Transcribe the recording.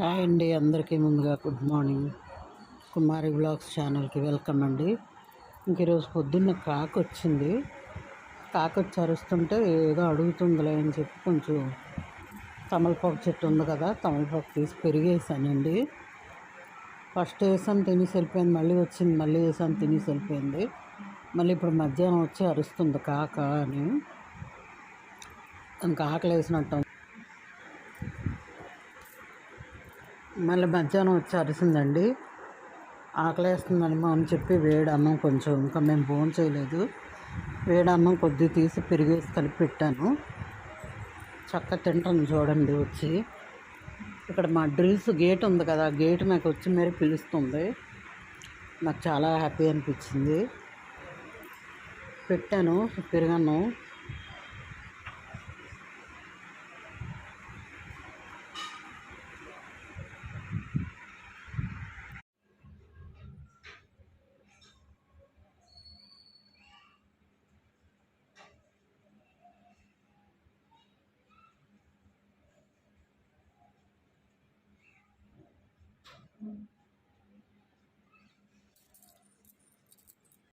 Hi అండి, అందరికీ ముందుగా గుడ్ మార్నింగ్. కుమారి బ్లాగ్స్ ఛానల్కి వెల్కమ్ అండి. ఇంక ఈరోజు పొద్దున్న వచ్చింది. వచ్చి అరుస్తుంటే ఏదో అడుగుతుందిలే అని చెప్పి కొంచెం తమలపాకు చెట్టు ఉంది కదా, తమలపాకు తీసి పెరిగేసానండి. ఫస్ట్ వేసాను తినేసి వెళ్ళిపోయింది, మళ్ళీ వచ్చింది, మళ్ళీ వేసాను తినేసి వెళ్ళిపోయింది. మళ్ళీ ఇప్పుడు మధ్యాహ్నం వచ్చి అరుస్తుంది కాక అని. ఇంకా ఆకలి వేసినట్టు మళ్ళీ మధ్యాహ్నం వచ్చి అరిసిందండి. ఆకలేస్తుందనిమో అని చెప్పి వేడి అన్నం కొంచెం, ఇంకా మేము భోజనం చేయలేదు, వేడి అన్నం కొద్దిగా తీసి పెరిగేసి కలిపి పెట్టాను. చక్కగా తింటాను చూడండి వచ్చి. ఇక్కడ మా డ్రిల్స్ గేట్ ఉంది కదా, గేట్ నాకు వచ్చి మరీ పిలుస్తుంది. నాకు చాలా హ్యాపీ అనిపించింది. పెట్టాను పెరుగన్నం.